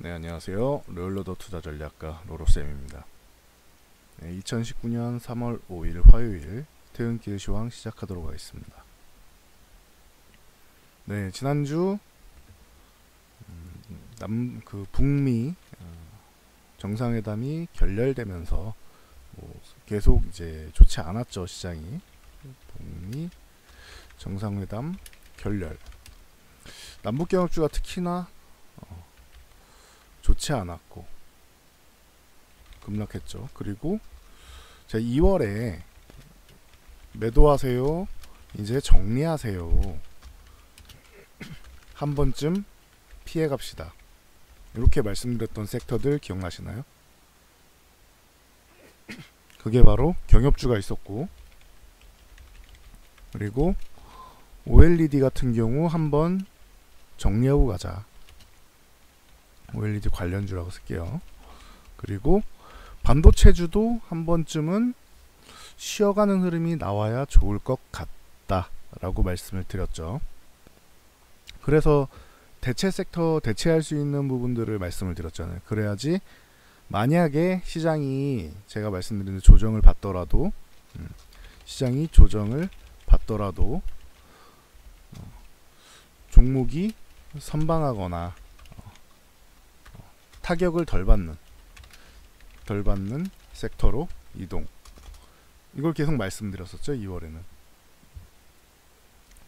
네, 안녕하세요. 롤러더 투자 전략가 로로쌤입니다. 네, 2019년 3월 5일 화요일 퇴근길 시황 시작하도록 하겠습니다. 네, 지난주 북미 정상회담이 결렬되면서 계속 이제 좋지 않았죠, 시장이. 북미 정상회담 결렬. 남북경협주가 특히나 좋지 않았고 급락했죠. 그리고 제가 2월에 매도하세요, 이제 정리하세요, 한 번쯤 피해갑시다, 이렇게 말씀드렸던 섹터들 기억나시나요? 그게 바로 경협주가 있었고, 그리고 OLED 같은 경우 한번 정리하고 가자, OLED 관련주라고 쓸게요. 그리고 반도체주도 한 번쯤은 쉬어가는 흐름이 나와야 좋을 것 같다 라고 말씀을 드렸죠. 그래서 대체 섹터, 대체할 수 있는 부분들을 말씀을 드렸잖아요. 그래야지 만약에 시장이, 제가 말씀드린 조정을 받더라도, 시장이 조정을 받더라도 종목이 선방하거나 타격을 덜 받는 섹터로 이동, 이걸 계속 말씀드렸었죠, 2월에는.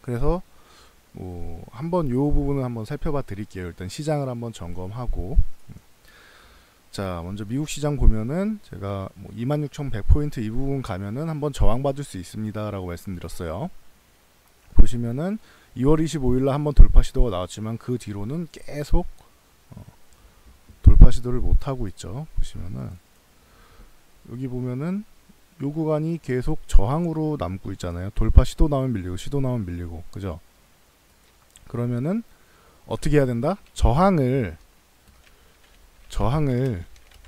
그래서 한번 요 부분을 한번 살펴봐 드릴게요. 일단 시장을 한번 점검하고, 자, 먼저 미국 시장 보면은 제가 26,100포인트 이 부분 가면은 한번 저항받을 수 있습니다 라고 말씀드렸어요. 보시면은 2월 25일날 한번 돌파 시도가 나왔지만 그 뒤로는 계속 돌파 시도를 못하고 있죠. 보시면은 여기 보면은 요 구간이 계속 저항으로 남고 있잖아요. 돌파 시도 나오면 밀리고, 시도 나오면 밀리고, 그죠? 그러면은 어떻게 해야 된다? 저항을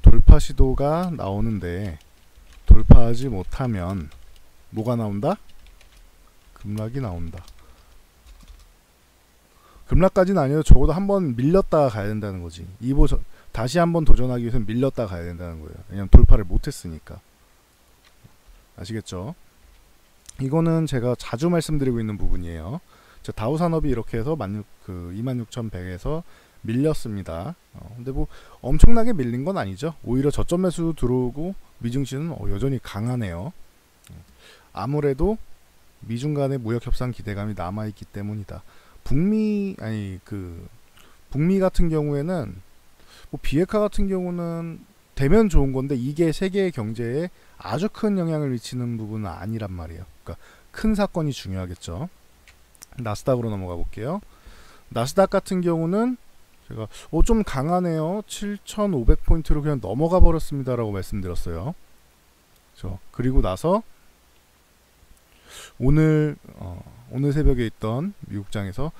돌파 시도가 나오는데 돌파하지 못하면 뭐가 나온다? 급락이 나온다. 급락까지는 아니어도 적어도 한번 밀렸다가 가야 된다는 거지. 다시 한번 도전하기 위해서는 밀렸다가 가야 된다는 거예요. 왜냐면 돌파를 못했으니까. 아시겠죠? 이거는 제가 자주 말씀드리고 있는 부분이에요. 다우산업이 이렇게 해서 26,100에서 밀렸습니다. 근데 뭐 엄청나게 밀린 건 아니죠. 오히려 저점 매수 들어오고 미증시는 여전히 강하네요. 아무래도 미중 간의 무역 협상 기대감이 남아 있기 때문이다. 북미 같은 경우에는 비핵화 같은 경우는 되면 좋은 건데 이게 세계 경제에 아주 큰 영향을 미치는 부분은 아니란 말이에요. 그러니까 큰 사건이 중요하겠죠. 나스닥으로 넘어가 볼게요. 나스닥 같은 경우는 제가 좀 강하네요. 7,500포인트로 그냥 넘어가 버렸습니다 라고 말씀드렸어요. 그리고 나서 오늘 새벽에 있던 미국장에서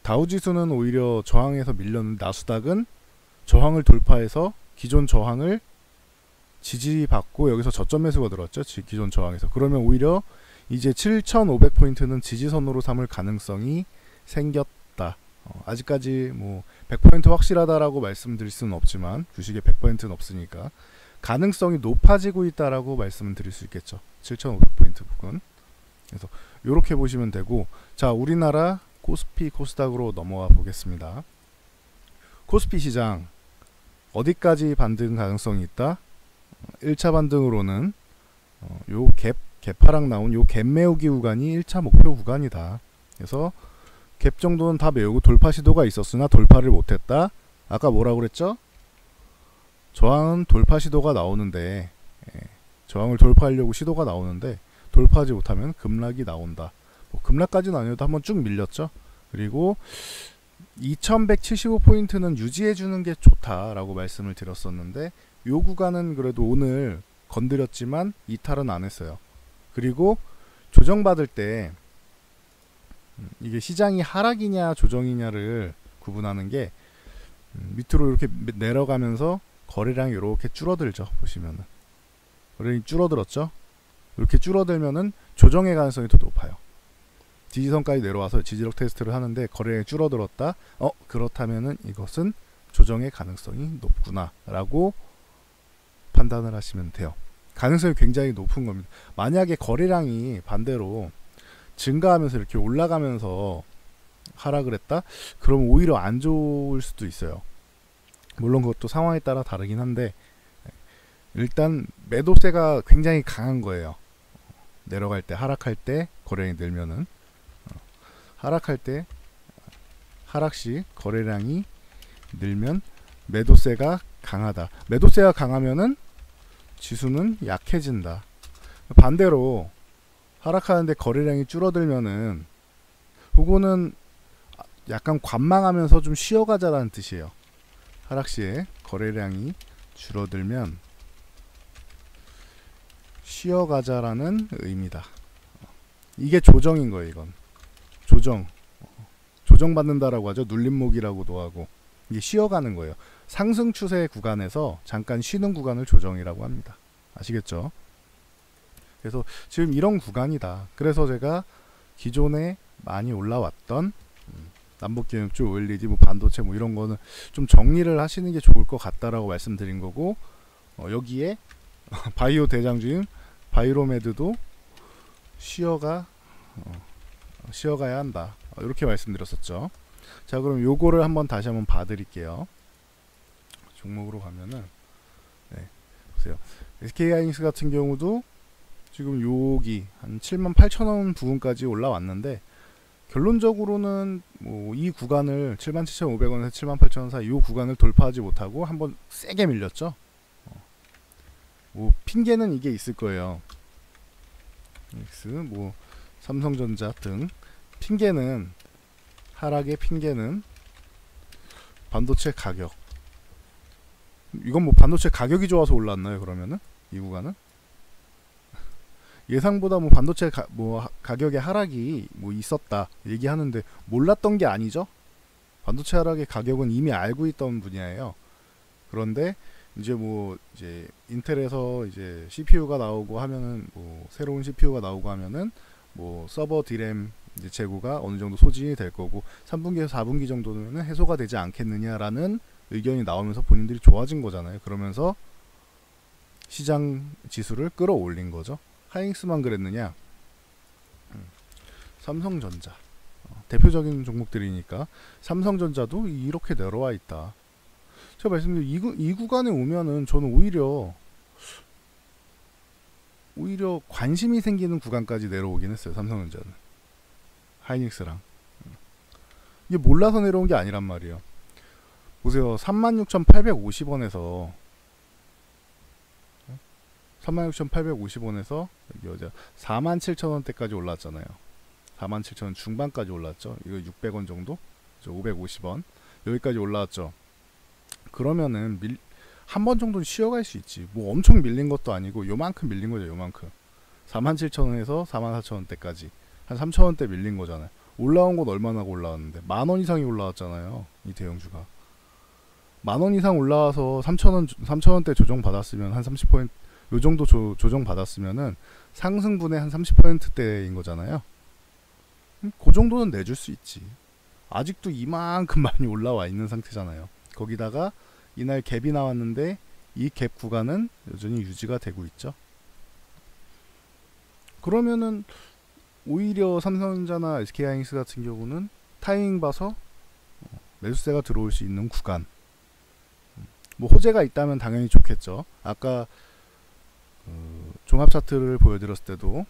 다우지수는 오히려 저항에서 밀렸는데 나스닥은 저항을 돌파해서 기존 저항을 지지받고 여기서 저점 매수가 들어왔죠. 기존 저항에서. 그러면 오히려 이제 7,500포인트는 지지선으로 삼을 가능성이 생겼다. 아직까지 100% 확실하다라고 말씀드릴 수는 없지만, 주식에 100%는 없으니까 가능성이 높아지고 있다라고 말씀을 드릴 수 있겠죠. 7,500포인트 부근. 그래서 이렇게 보시면 되고, 자, 우리나라 코스피 코스닥으로 넘어가 보겠습니다. 코스피 시장 어디까지 반등 가능성이 있다? 1차 반등으로는 요 갭하락 나온 요 갭 메우기 구간이 1차 목표 구간이다. 그래서 갭 정도는 다 메우고 돌파 시도가 있었으나 돌파를 못했다. 아까 뭐라고 그랬죠? 저항은 돌파 시도가 나오는데, 저항을 돌파하려고 시도가 나오는데 돌파하지 못하면 급락이 나온다. 급락까지는 아니어도 한번 쭉 밀렸죠. 그리고 2175포인트는 유지해주는 게 좋다라고 말씀을 드렸었는데, 요 구간은 그래도 오늘 건드렸지만 이탈은 안 했어요. 그리고 조정받을 때 이게 시장이 하락이냐 조정이냐를 구분하는 게 밑으로 이렇게 내려가면서 거래량이 이렇게 줄어들죠. 보시면은 거래량이 줄어들었죠. 이렇게 줄어들면은 조정의 가능성이 더 높아요. 지지선까지 내려와서 지지력 테스트를 하는데 거래량이 줄어들었다. 그렇다면은 이것은 조정의 가능성이 높구나 라고 판단을 하시면 돼요. 가능성이 굉장히 높은 겁니다. 만약에 거래량이 반대로 증가하면서 이렇게 올라가면서 하락을 했다? 그럼 오히려 안 좋을 수도 있어요. 물론 그것도 상황에 따라 다르긴 한데, 일단 매도세가 굉장히 강한 거예요. 내려갈 때, 하락할 때 거래량이 늘면은, 하락할 때, 하락시 거래량이 늘면 매도세가 강하다. 매도세가 강하면은 지수는 약해진다. 반대로 하락하는데 거래량이 줄어들면은, 그거는 약간 관망하면서 좀 쉬어가자라는 뜻이에요. 하락시에 거래량이 줄어들면 쉬어가자라는 의미다. 이게 조정인 거예요. 이건 조정받는다라고 하죠. 눌림목이라고도 하고. 이게 쉬어가는 거예요. 상승 추세 구간에서 잠깐 쉬는 구간을 조정이라고 합니다. 아시겠죠? 그래서 지금 이런 구간이다. 그래서 제가 기존에 많이 올라왔던 남북경협주, OLED, 뭐 반도체 뭐 이런 거는 좀 정리를 하시는 게 좋을 것 같다라고 말씀드린 거고, 여기에 바이오 대장주인 바이로메드도 쉬어가야 한다. 이렇게 말씀드렸었죠. 자, 그럼 요거를 다시 한번 봐드릴게요. 종목으로 가면은, 네, 보세요. SK하이닉스 같은 경우도 지금 여기 한 78,000원 부근까지 올라왔는데, 결론적으로는 뭐 이 구간을 77,500원에서 78,000원 사이 이 구간을 돌파하지 못하고 한번 세게 밀렸죠. 뭐 핑계는 이게 있을 거예요. 뭐 삼성전자 등 핑계는, 하락의 핑계는 반도체 가격. 이건 뭐 반도체 가격이 좋아서 올랐나요? 그러면은 이 구간은 예상보다 뭐 반도체 가격의 하락이 뭐 있었다 얘기하는데 몰랐던 게 아니죠. 반도체 하락의 가격은 이미 알고 있던 분야예요. 그런데 이제 인텔에서 이제 CPU가 나오고 하면은, 뭐 새로운 CPU가 나오고 하면은 뭐 서버 D램 이제 재고가 어느 정도 소진이 될 거고 3분기에서 4분기 정도는 해소가 되지 않겠느냐라는 의견이 나오면서 본인들이 좋아진 거잖아요. 그러면서 시장 지수를 끌어올린 거죠. 하이닉스만 그랬느냐? 삼성전자 대표적인 종목들이니까 삼성전자도 이렇게 내려와 있다. 제가 말씀드린 이 구간에 오면은 저는 오히려 관심이 생기는 구간까지 내려오긴 했어요. 삼성전자는 하이닉스랑 이게 몰라서 내려온 게 아니란 말이에요. 보세요. 36,850원에서 36,850원에서 여기 47,000원대까지 올랐잖아요. 47,000원 중반까지 올랐죠. 이거 600원 정도? 550원 여기까지 올라왔죠. 그러면은 한 번 정도는 쉬어갈 수 있지. 뭐 엄청 밀린 것도 아니고 요만큼 밀린 거죠. 요만큼 47,000원에서 44,000원대까지 한 3,000원대 밀린 거잖아요. 올라온 건 얼마나 올라왔는데 10,000원 이상이 올라왔잖아요. 이 대형주가 10,000원 이상 올라와서 3,000원대 조정 받았으면 한 30% 요 정도 조정 받았으면은 상승분의 한 30%대인 거잖아요. 그 정도는 내줄 수 있지. 아직도 이만큼 많이 올라와 있는 상태잖아요. 거기다가 이날 갭이 나왔는데 이 갭 구간은 여전히 유지가 되고 있죠. 그러면은 오히려 삼성전자나 SK하이닉스 같은 경우는 타이밍 봐서 매수세가 들어올 수 있는 구간. 뭐 호재가 있다면 당연히 좋겠죠. 아까 종합 차트를 보여드렸을 때도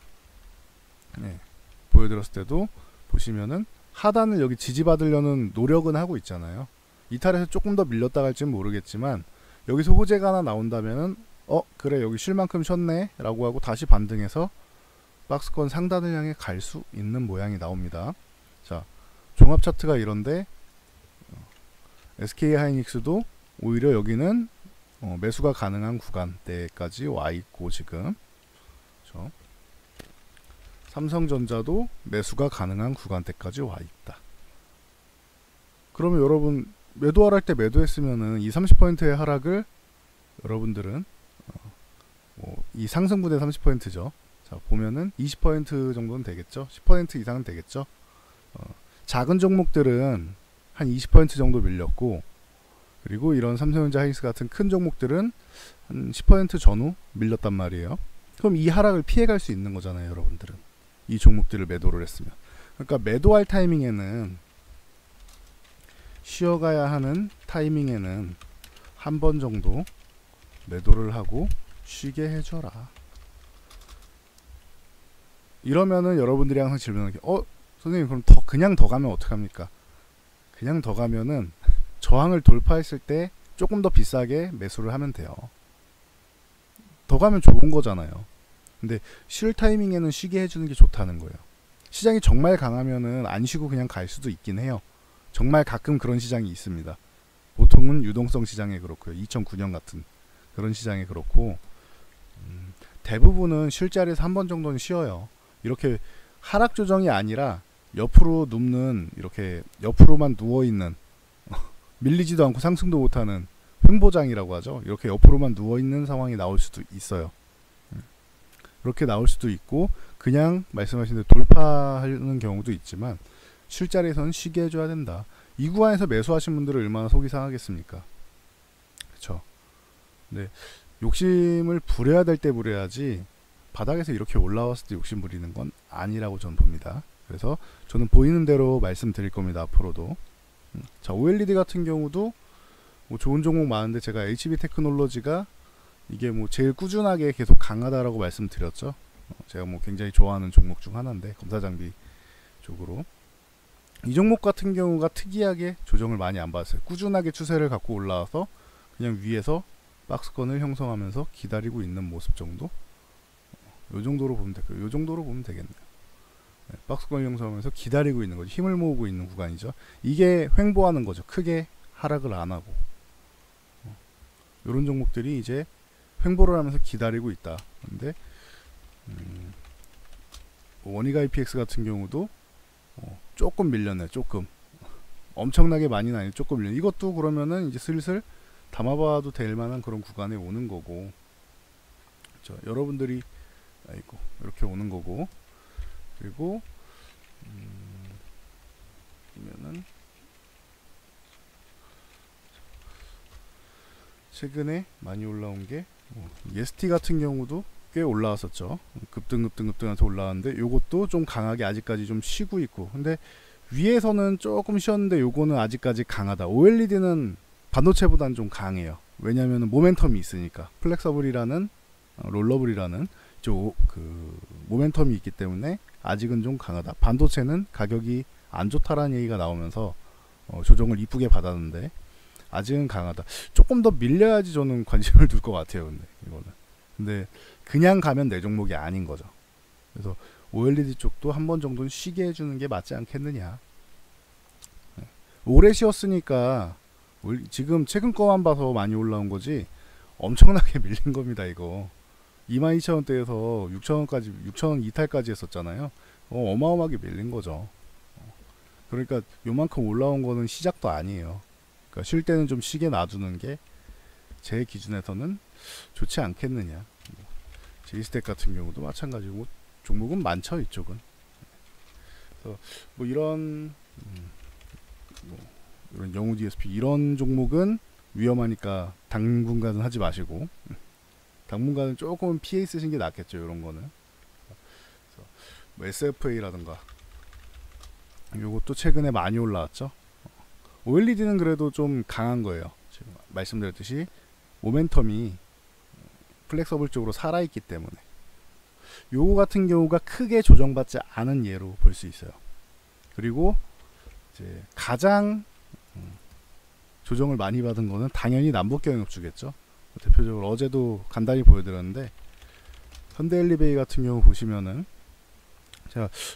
보시면은 하단을 여기 지지받으려는 노력은 하고 있잖아요. 이탈해서 조금 더 밀렸다 갈지는 모르겠지만 여기서 호재가 하나 나온다면은 그래 여기 쉴 만큼 쉬었네 라고 하고 다시 반등해서 박스권 상단을 향해 갈 수 있는 모양이 나옵니다. 자, 종합 차트가 이런데 SK하이닉스도 오히려 여기는 매수가 가능한 구간대까지 와 있고 지금 그렇죠? 삼성전자도 매수가 가능한 구간대까지 와 있다. 그러면 여러분 매도할 때 매도했으면은 이 30%의 하락을 여러분들은 이 상승분의 30%죠. 자, 보면은 20% 정도는 되겠죠. 10% 이상은 되겠죠. 작은 종목들은 한 20% 정도 밀렸고 그리고 이런 삼성전자, 하이닉스 같은 큰 종목들은 한 10% 전후 밀렸단 말이에요. 그럼 이 하락을 피해갈 수 있는 거잖아요, 여러분들은. 이 종목들을 매도를 했으면. 그러니까 매도할 타이밍에는, 쉬어가야 하는 타이밍에는 한 번 정도 매도를 하고 쉬게 해줘라. 이러면은 여러분들이 항상 질문하게, 선생님 그럼 그냥 더 가면 어떡합니까? 그냥 더 가면은 저항을 돌파했을 때 조금 더 비싸게 매수를 하면 돼요. 더 가면 좋은 거잖아요. 근데 쉴 타이밍에는 쉬게 해주는 게 좋다는 거예요. 시장이 정말 강하면은 안 쉬고 그냥 갈 수도 있긴 해요. 정말 가끔 그런 시장이 있습니다. 보통은 유동성 시장에 그렇고요. 2009년 같은 그런 시장에 그렇고, 대부분은 쉴 자리에서 한 번 정도는 쉬어요. 이렇게 하락 조정이 아니라 옆으로 눕는, 이렇게 옆으로만 누워있는, 밀리지도 않고 상승도 못하는 횡보장이라고 하죠. 이렇게 옆으로만 누워있는 상황이 나올 수도 있어요. 그렇게 나올 수도 있고, 그냥 말씀하신 대로 돌파하는 경우도 있지만, 쉴 자리에서는 쉬게 해줘야 된다. 이 구간에서 매수하신 분들은 얼마나 속이 상하겠습니까? 그쵸? 네, 욕심을 부려야 될 때 부려야지, 바닥에서 이렇게 올라왔을 때 욕심 부리는 건 아니라고 저는 봅니다. 그래서 저는 보이는 대로 말씀드릴 겁니다, 앞으로도. 자, OLED 같은 경우도 뭐 좋은 종목 많은데, 제가 HB테크놀로지가 이게 뭐 제일 꾸준하게 계속 강하다라고 말씀드렸죠. 제가 뭐 굉장히 좋아하는 종목 중 하나인데, 검사장비 쪽으로. 이 종목 같은 경우가 특이하게 조정을 많이 안 받았어요. 꾸준하게 추세를 갖고 올라와서 그냥 위에서 박스권을 형성하면서 기다리고 있는 모습 정도? 요 정도로 보면 되고요. 요 정도로 보면 되겠네요. 네, 박스권 형성하면서 기다리고 있는 거죠. 힘을 모으고 있는 구간이죠. 이게 횡보하는 거죠. 크게 하락을 안 하고. 요런 종목들이 이제 횡보를 하면서 기다리고 있다. 근데 원익 IPX 같은 경우도 조금 밀렸네. 조금. 엄청나게 많이는 아니고 조금 밀렸네. 이것도 그러면은 이제 슬슬 담아봐도 될 만한 그런 구간에 오는 거고, 그렇죠? 여러분들이 이렇게 오는 거고, 그리고 보면은 최근에 많이 올라온 게 EST 같은 경우도 꽤 올라왔었죠. 급등하면서 올라왔는데, 요것도 좀 강하게 아직까지 좀 쉬고 있고, 근데 위에서는 조금 쉬었는데 요거는 아직까지 강하다. OLED는 반도체보다는 좀 강해요. 왜냐하면 모멘텀이 있으니까. 플렉서블이라는 롤러블이라는 그 모멘텀이 있기 때문에 아직은 좀 강하다. 반도체는 가격이 안 좋다라는 얘기가 나오면서 조정을 이쁘게 받았는데 아직은 강하다. 조금 더 밀려야지 저는 관심을 둘 것 같아요. 근데 이거는. 근데 그냥 가면 내 종목이 아닌 거죠. 그래서 OLED 쪽도 한 번 정도는 쉬게 해주는 게 맞지 않겠느냐. 오래 쉬었으니까 지금 최근 거만 봐서 많이 올라온 거지 엄청나게 밀린 겁니다. 이거 22,000원대에서 6,000원까지 6,000원 이탈까지 했었잖아요. 어마어마하게 밀린 거죠. 그러니까 요만큼 올라온 거는 시작도 아니에요. 그러니까 쉴 때는 좀 쉬게 놔두는 게 제 기준에서는 좋지 않겠느냐. 제이스텍 같은 경우도 마찬가지고, 종목은 많죠, 이쪽은. 그래서 뭐 이런 이런 영우 DSP 이런 종목은 위험하니까 당분간은 하지 마시고, 당분간은 조금 피해 있으신 게 낫겠죠. 이런 거는. 그래서 뭐 SFA라든가 요것도 최근에 많이 올라왔죠. OLED는 그래도 좀 강한 거예요. 지금 말씀드렸듯이 모멘텀이 플렉서블 쪽으로 살아있기 때문에. 요거 같은 경우가 크게 조정받지 않은 예로 볼 수 있어요. 그리고 이제 가장 조정을 많이 받은 거는 당연히 남북경협주겠죠. 대표적으로 어제도 간단히 보여드렸는데, 현대엘리베이 같은 경우 보시면은,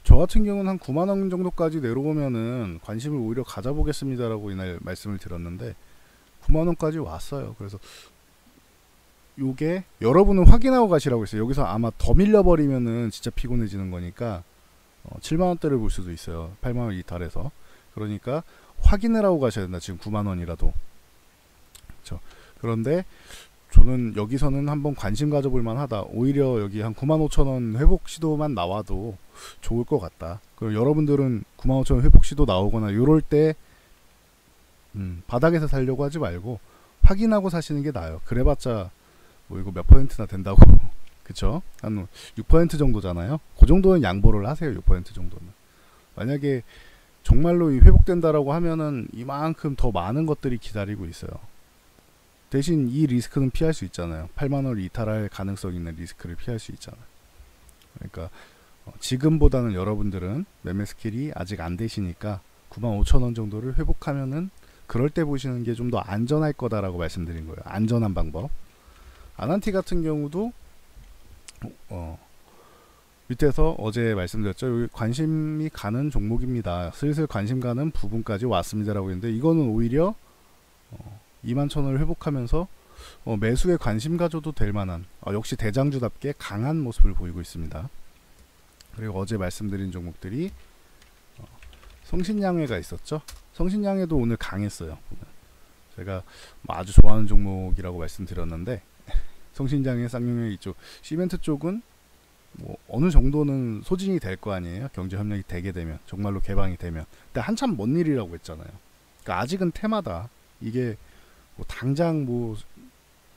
저 같은 경우는 한 9만원 정도까지 내려오면은 관심을 오히려 가져보겠습니다라고 이날 말씀을 드렸는데 9만원까지 왔어요. 그래서 요게 여러분은 확인하고 가시라고 했어요. 여기서 아마 더 밀려버리면은 진짜 피곤해지는 거니까 7만원대를 볼 수도 있어요. 8만원 이탈해서. 그러니까 확인을 하고 가셔야 된다. 지금 9만원이라도. 그렇죠. 그런데 저는 여기서는 한번 관심 가져볼 만하다. 오히려 여기 한 95,000원 회복 시도만 나와도 좋을 것 같다. 그리고 여러분들은 95,000원 회복 시도 나오거나 요럴 때 바닥에서 살려고 하지 말고 확인하고 사시는 게 나아요. 그래봤자 뭐 이거 몇 %나 된다고 그쵸? 한 6% 정도잖아요. 그 정도는 양보를 하세요. 6% 정도는. 만약에 정말로 회복된다라고 하면은 이만큼 더 많은 것들이 기다리고 있어요. 대신 이 리스크는 피할 수 있잖아요. 8만원을 이탈할 가능성 있는 리스크를 피할 수 있잖아요. 그러니까 지금보다는 여러분들은 매매 스킬이 아직 안 되시니까 95,000원 정도를 회복하면은 그럴 때 보시는 게 좀 더 안전할 거다라고 말씀드린 거예요. 안전한 방법. 아난티 같은 경우도 밑에서 어제 말씀드렸죠. 여기 관심이 가는 종목입니다. 슬슬 관심 가는 부분까지 왔습니다라고 했는데 이거는 오히려 21,000원을 회복하면서 매수에 관심 가져도 될 만한 역시 대장주답게 강한 모습을 보이고 있습니다. 그리고 어제 말씀드린 종목들이 성신양회가 있었죠. 성신양회도 오늘 강했어요. 제가 아주 좋아하는 종목이라고 말씀드렸는데 성신양회, 쌍용회 이쪽 시멘트 쪽은 뭐 어느 정도는 소진이 될 거 아니에요. 경제협력이 되게 되면, 정말로 개방이 되면. 근데 한참 먼 일이라고 했잖아요. 그러니까 아직은 테마다. 이게 뭐 당장 뭐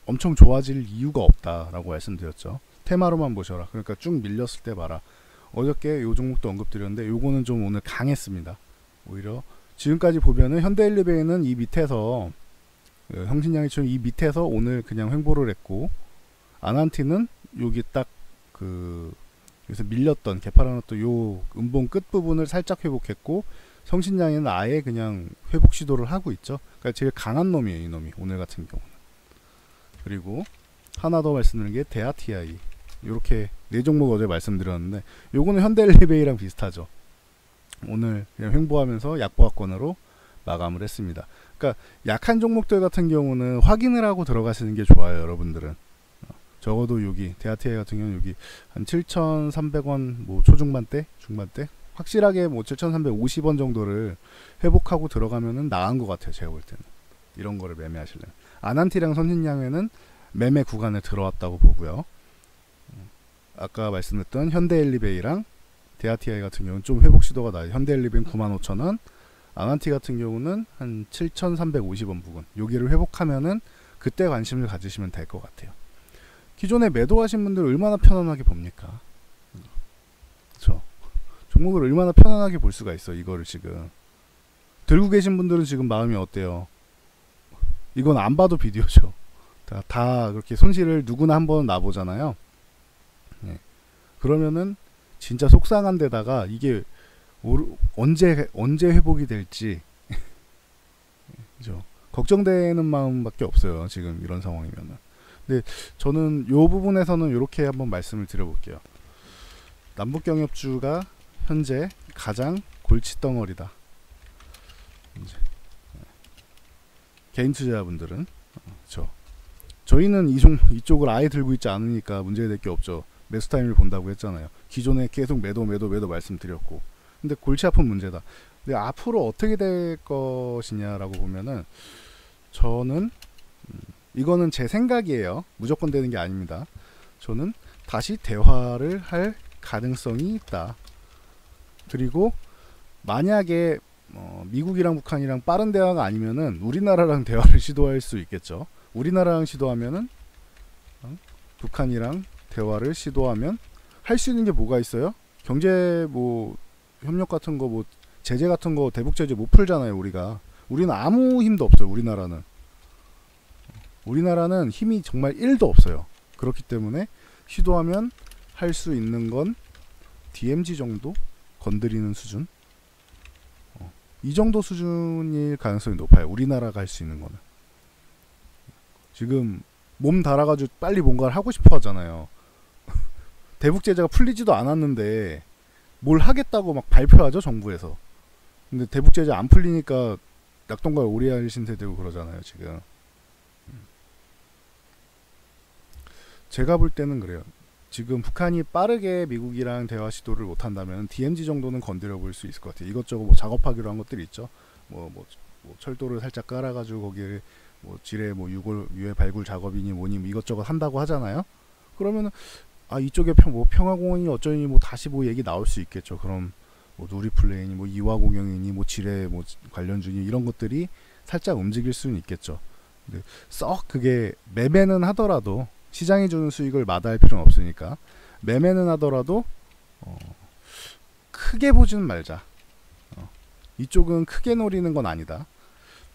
엄청 좋아질 이유가 없다라고 말씀드렸죠. 테마로만 보셔라. 그러니까 쭉 밀렸을 때 봐라. 어저께 요 종목도 언급드렸는데 요거는 좀 오늘 강했습니다. 오히려 지금까지 보면은 현대일리베이는 이 밑에서 성신양회처럼 이 밑에서 오늘 그냥 횡보를 했고, 아난티는 여기 딱 여기서 밀렸던 개파라놨던 요 음봉 끝 부분을 살짝 회복했고, 성신양에는 아예 그냥 회복 시도를 하고 있죠. 그러니까 제일 강한 놈이에요, 이 놈이 오늘 같은 경우는. 그리고 하나 더 말씀드린 게 대하TI. 요렇게 네 종목 어제 말씀드렸는데 요거는 현대일리베이랑 비슷하죠. 오늘 그냥 횡보하면서 약보합권으로 마감을 했습니다. 그러니까 약한 종목들 같은 경우는 확인을 하고 들어가시는 게 좋아요, 여러분들은. 적어도 여기 대하TI 같은 경우는 여기 한 7,300원 뭐 초중반대, 중반대 확실하게 뭐 7,350원 정도를 회복하고 들어가면은 나은 것 같아요, 제가 볼 때는. 이런 거를 매매하시려면. 아난티랑 성신양회는 매매 구간에 들어왔다고 보고요. 아까 말씀드렸던 현대일리베이랑 대하TI 같은 경우는 좀 회복 시도가 나요. 현대일리베이는 95,000원, 아난티 같은 경우는 한 7,350원 부근. 여기를 회복하면은 그때 관심을 가지시면 될 것 같아요. 기존에 매도하신 분들 얼마나 편안하게 봅니까? 그렇죠. 종목을 얼마나 편안하게 볼 수가 있어. 이거를 지금 들고 계신 분들은 지금 마음이 어때요? 이건 안 봐도 비디오죠. 다 그렇게 손실을 누구나 한번 나보잖아요. 네. 그러면은 진짜 속상한 데다가 이게 언제 회복이 될지 그죠? 걱정되는 마음밖에 없어요, 지금 이런 상황이면은. 근데 저는 요 부분에서는 이렇게 한번 말씀을 드려볼게요. 남북경협주가 현재 가장 골칫덩어리다. 이제 개인 투자자분들은 저희는 이쪽을 아예 들고 있지 않으니까 문제될 게 없죠. 매수 타임을 본다고 했잖아요. 기존에 계속 매도 말씀드렸고. 근데 골치 아픈 문제다. 근데 앞으로 어떻게 될 것이냐라고 보면은 저는 이거는 제 생각이에요. 무조건 되는 게 아닙니다. 저는 다시 대화를 할 가능성이 있다. 그리고 만약에 미국이랑 북한이랑 빠른 대화가 아니면은 우리나라랑 대화를 시도할 수 있겠죠. 우리나라랑 시도하면은 북한이랑 대화를 시도하면 할 수 있는 게 뭐가 있어요? 경제 뭐 협력 같은 거 뭐 제재 같은 거 대북 제재 못 풀잖아요, 우리가. 우리는 아무 힘도 없어요, 우리나라는 힘이 정말 1도 없어요. 그렇기 때문에 시도하면 할 수 있는 건 DMZ 정도 건드리는 수준. 이 정도 수준일 가능성이 높아요. 우리나라가 할 수 있는 거는. 지금 몸 달아가지고 빨리 뭔가를 하고 싶어 하잖아요. 대북 제재가 풀리지도 않았는데 뭘 하겠다고 막 발표하죠, 정부에서. 근데 대북 제재 안 풀리니까 낙동강 오리알 신세되고 그러잖아요, 지금. 제가 볼 때는 그래요. 지금 북한이 빠르게 미국이랑 대화 시도를 못한다면 DMZ 정도는 건드려 볼 수 있을 것 같아요. 이것저것 뭐 작업하기로 한 것들이 있죠. 뭐 철도를 살짝 깔아가지고 거기에 뭐 지뢰 뭐 유해 발굴 작업이니 뭐니 뭐 이것저것 한다고 하잖아요. 그러면은 이쪽에 뭐 평화공원이 어쩌니 뭐 다시 뭐 얘기 나올 수 있겠죠. 그럼 뭐 누리플레이니 뭐 이화공영이니 뭐 지뢰 뭐 관련주니 이런 것들이 살짝 움직일 수는 있겠죠. 근데 썩 그게 매매는 하더라도 시장이 주는 수익을 마다할 필요는 없으니까 매매는 하더라도 크게 보지는 말자. 이쪽은 크게 노리는 건 아니다.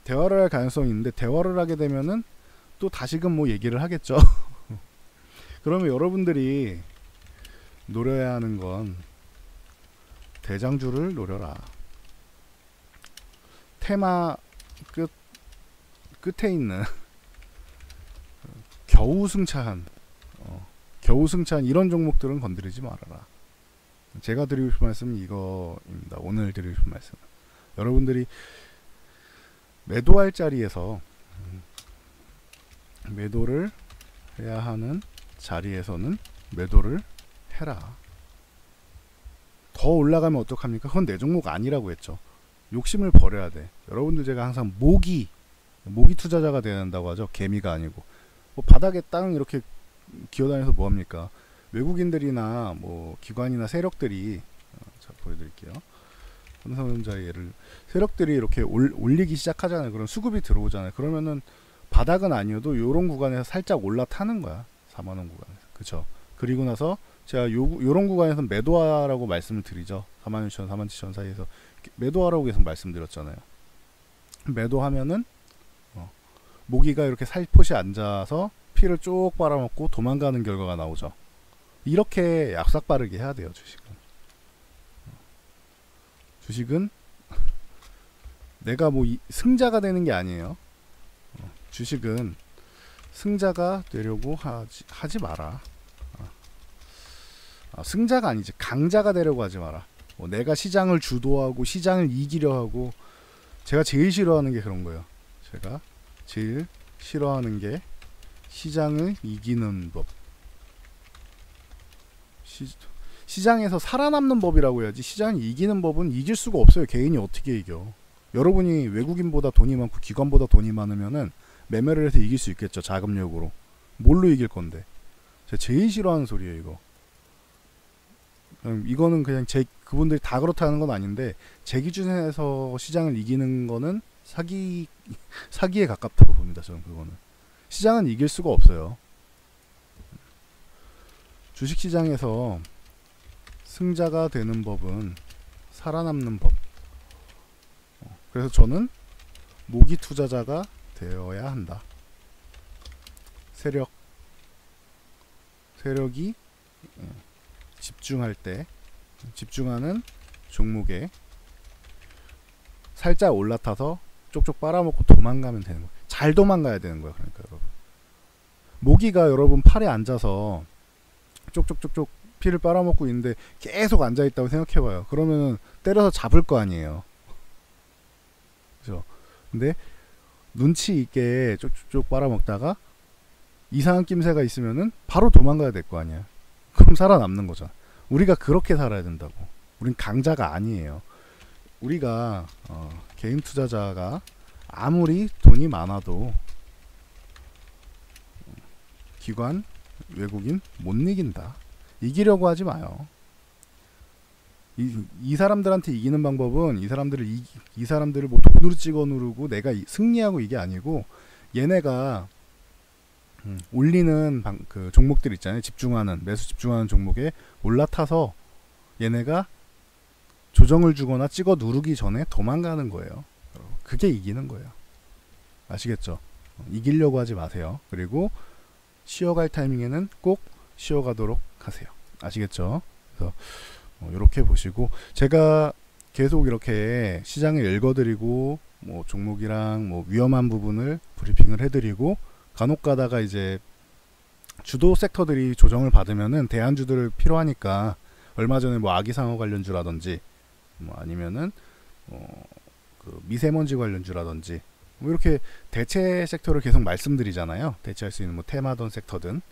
대화를 할 가능성이 있는데 대화를 하게 되면은 또 다시금 뭐 얘기를 하겠죠. 그러면 여러분들이 노려야 하는 건 대장주를 노려라. 테마 끝에 있는 겨우승차한 이런 종목들은 건드리지 말아라. 제가 드리고 싶은 말씀은 이거입니다. 오늘 드리고 싶은 말씀은 여러분들이 매도할 자리에서 매도를 해야 하는 자리에서는 매도를 해라. 더 올라가면 어떡합니까? 그건 내 종목 아니라고 했죠. 욕심을 버려야 돼. 여러분들 제가 항상 모기 투자자가 돼야 한다고 하죠. 개미가 아니고. 뭐 바닥에 땅 이렇게 기어다니면서 뭐합니까? 외국인들이나 뭐 기관이나 세력들이 자 보여드릴게요. 삼성전자 예를 세력들이 이렇게 올리기 시작하잖아요. 그럼 수급이 들어오잖아요. 그러면은 바닥은 아니어도 요런 구간에서 살짝 올라타는 거야. 4만원 구간에서. 그쵸? 그리고 나서 제가 요런 구간에서 매도하라고 말씀을 드리죠. 46,000, 47,000 사이에서 매도하라고 계속 말씀드렸잖아요. 매도하면은 모기가 이렇게 살포시 앉아서 피를 쭉 빨아먹고 도망가는 결과가 나오죠. 이렇게 약삭빠르게 해야 돼요. 주식은 내가 뭐 승자가 되는 게 아니에요. 주식은 승자가 되려고 하지 마라. 승자가 아니지, 강자가 되려고 하지 마라. 내가 시장을 주도하고 시장을 이기려 하고, 제가 제일 싫어하는 게 그런 거예요. 제가 제일 싫어하는 게 시장을 이기는 법. 시장에서 살아남는 법이라고 해야지, 시장을 이기는 법은 이길 수가 없어요. 개인이 어떻게 이겨. 여러분이 외국인보다 돈이 많고 기관보다 돈이 많으면은 매매를 해서 이길 수 있겠죠. 자금력으로. 뭘로 이길 건데. 제가 제일 싫어하는 소리예요, 이거. 이거는 그냥 그분들이 다 그렇다는 건 아닌데, 제 기준에서 시장을 이기는 거는 사기에 가깝다고 봅니다. 저는 그거는. 시장은 이길 수가 없어요. 주식시장에서 승자가 되는 법은 살아남는 법. 그래서 저는 모기 투자자가 되어야 한다. 세력이 집중할 때, 집중하는 종목에 살짝 올라타서 쪽쪽 빨아먹고 도망가면 되는 거예요. 잘 도망가야 되는 거예요. 그러니까 여러분, 모기가 여러분 팔에 앉아서 쪽쪽쪽쪽 피를 빨아먹고 있는데 계속 앉아있다고 생각해봐요. 그러면은 때려서 잡을 거 아니에요. 그죠? 근데 눈치 있게 쪽쪽쪽 빨아먹다가 이상한 낌새가 있으면은 바로 도망가야 될 거 아니야. 그럼 살아남는 거잖아. 우리가 그렇게 살아야 된다고. 우린 강자가 아니에요. 우리가 개인 투자자가 아무리 돈이 많아도 기관, 외국인 못 이긴다. 이기려고 하지 마요. 이 사람들한테 이기는 방법은 이 사람들을 뭐 돈으로 찍어 누르고 내가 승리하고 이게 아니고, 얘네가 올리는 그 종목들 있잖아요. 매수 집중하는 종목에 올라타서 얘네가 조정을 주거나 찍어 누르기 전에 도망가는 거예요. 그게 이기는 거예요. 아시겠죠? 이기려고 하지 마세요. 그리고 쉬어갈 타이밍에는 꼭 쉬어가도록 하세요. 아시겠죠? 그래서 이렇게 보시고, 제가 계속 이렇게 시장을 읽어드리고 뭐 종목이랑 뭐 위험한 부분을 브리핑을 해드리고, 간혹 가다가 이제 주도 섹터들이 조정을 받으면은 대안주들을 필요하니까, 얼마 전에 뭐 아기상어 관련주라든지 뭐 아니면은 그 미세먼지 관련주라든지 뭐 이렇게 대체 섹터를 계속 말씀드리잖아요. 대체할 수 있는 뭐 테마든 섹터든.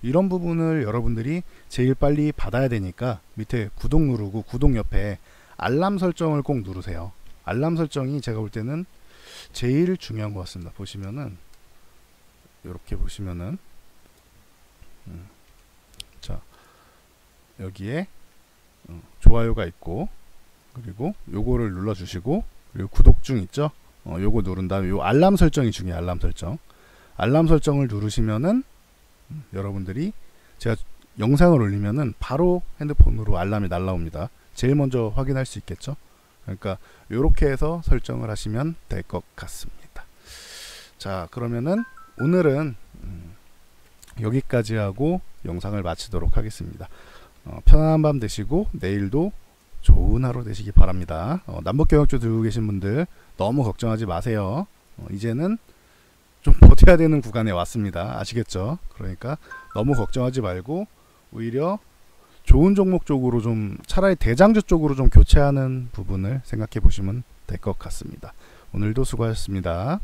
이런 부분을 여러분들이 제일 빨리 받아야 되니까 밑에 구독 누르고 구독 옆에 알람 설정을 꼭 누르세요. 알람 설정이 제가 볼 때는 제일 중요한 것 같습니다. 보시면은 이렇게 보시면은 자, 여기에 좋아요가 있고, 그리고 요거를 눌러 주시고, 그리고 구독 중 있죠? 요거 누른 다음에 요 알람 설정이 중요해요. 알람 설정을 누르시면은 여러분들이 제가 영상을 올리면은 바로 핸드폰으로 알람이 날라옵니다. 제일 먼저 확인할 수 있겠죠. 그러니까 요렇게 해서 설정을 하시면 될 것 같습니다. 자, 그러면은 오늘은 여기까지 하고 영상을 마치도록 하겠습니다. 편안한 밤 되시고 내일도 좋은 하루 되시기 바랍니다. 남북경역조 들고 계신 분들 너무 걱정하지 마세요. 이제는 좀 버텨야 되는 구간에 왔습니다. 아시겠죠? 그러니까 너무 걱정하지 말고 오히려 좋은 종목 쪽으로 좀, 차라리 대장주 쪽으로 좀 교체하는 부분을 생각해 보시면 될 것 같습니다. 오늘도 수고하셨습니다.